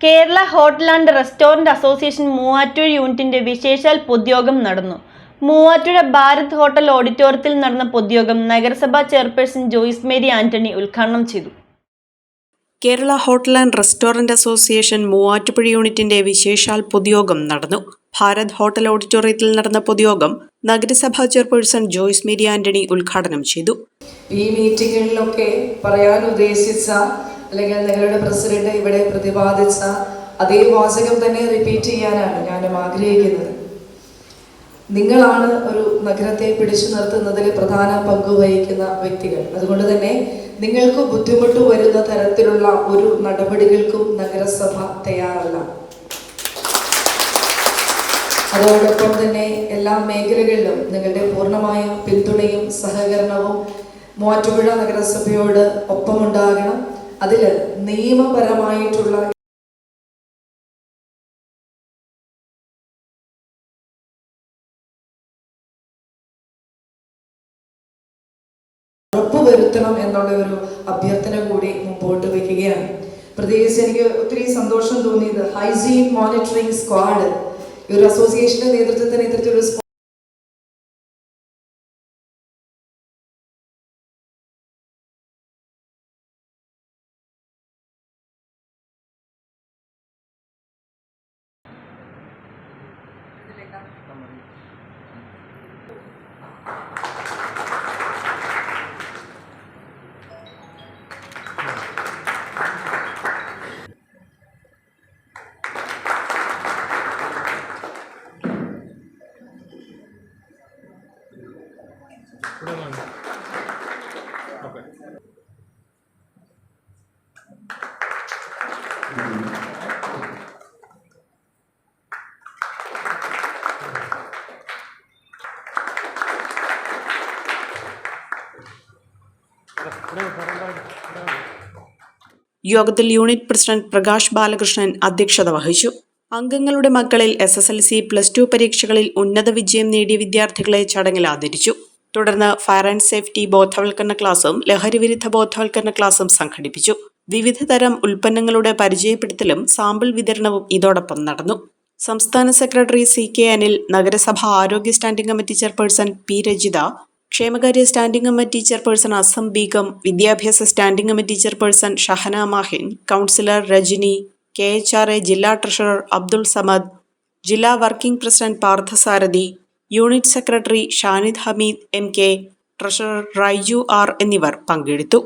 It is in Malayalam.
Kerala hotel and restaurant association Muvattupuzha യൂണിറ്റിന്റെ വിശേഷാൽ പൊതുയോഗം നടന്നു. മൂവാറ്റുപുഴ ഭാരത് ഹോട്ടൽ ഓഡിറ്റോറിയത്തിൽ നടന്ന പൊതുയോഗം നഗരസഭാ ചെയർപേഴ്സൺ ജോയ്സ് മേരി ആന്റണി ഉദ്ഘാടനം ചെയ്തു. Kerala hotel and restaurant association Muvattupuzha യൂണിറ്റിന്റെ വിശേഷാൽ പൊതുയോഗം നടന്നു. ഭാരത് ഹോട്ടൽ ഓഡിറ്റോറിയത്തിൽ നടന്ന പൊതുയോഗം നഗരസഭാ ചെയർപേഴ്സൺ ജോയ്സ് മേരി ആന്റണി ഉദ്ഘാടനം ചെയ്തു. ഈ മീറ്റിംഗുകളിലൊക്കെ പറയാൻ ഉദ്ദേശിച്ച അല്ലെങ്കിൽ നിങ്ങളുടെ പ്രസിഡന്റ് ഇവിടെ പ്രതിപാദിച്ച അതേ വാചകം തന്നെ റിപ്പീറ്റ് ചെയ്യാനാണ് ഞാനും ആഗ്രഹിക്കുന്നത്. നിങ്ങളാണ് ഒരു നഗരത്തെ പിടിച്ചു നിർത്തുന്നതിൽ പ്രധാന പങ്ക് വഹിക്കുന്ന വ്യക്തികൾ. അതുകൊണ്ട് തന്നെ നിങ്ങൾക്ക് ബുദ്ധിമുട്ട് വരുന്ന തരത്തിലുള്ള ഒരു നടപടികൾക്കും നഗരസഭ തയ്യാറല്ല. അതോടൊപ്പം തന്നെ എല്ലാ മേഖലകളിലും നിങ്ങളുടെ പൂർണ്ണമായ പിന്തുണയും സഹകരണവും മൂവാറ്റുപുഴ നഗരസഭയോട് ഒപ്പമുണ്ടാകണം. അതിൽ നിയമപരമായിട്ടുള്ള ഉറപ്പുവരുത്തണം എന്നുള്ള ഒരു അഭ്യർത്ഥന കൂടി മുമ്പോട്ട് വയ്ക്കുകയാണ്. പ്രത്യേകിച്ച് എനിക്ക് ഒത്തിരി സന്തോഷം തോന്നിയത് ഹൈജീൻ മോണിറ്ററിംഗ് സ്ക്വാഡ് ഈ ഒരു അസോസിയേഷന്റെ നേതൃത്വത്തിന് ഇത്തരത്തിലൊരു യോഗത്തിൽ യൂണിറ്റ് പ്രസിഡന്റ് പ്രകാശ് ബാലകൃഷ്ണൻ അധ്യക്ഷത വഹിച്ചു. അംഗങ്ങളുടെ മക്കളിൽ SSLC, +2 പരീക്ഷകളിൽ ഉന്നത വിജയം നേടിയ വിദ്യാർത്ഥികളെ ചടങ്ങിൽ ആദരിച്ചു. തുടർന്ന് ഫയർ ആൻഡ് സേഫ്റ്റി ബോധവൽക്കരണ ക്ലാസും ലഹരിവിരുദ്ധ ബോധവൽക്കരണ ക്ലാസും സംഘടിപ്പിച്ചു. വിവിധ തരം ഉൽപ്പന്നങ്ങളുടെ പരിചയപ്പെടുത്തലും സാമ്പിൾ വിതരണവും ഇതോടൊപ്പം നടന്നു. സംസ്ഥാന സെക്രട്ടറി CK അനിൽ, നഗരസഭ ആരോഗ്യ standing committee chairperson P Rajitha, ക്ഷേമകാര്യ standing committee chairperson Asam Beegum, വിദ്യാഭ്യാസ standing committee chairperson Shahana Mahin, councillor Rajani, KHRA ജില്ലാ ട്രഷറർ അബ്ദുൾ സമദ്, ജില്ലാ working president Parthasarathy, unit secretary Shanid Hameed MK, treasurer Raiju R എന്നിവർ പങ്കെടുത്തു.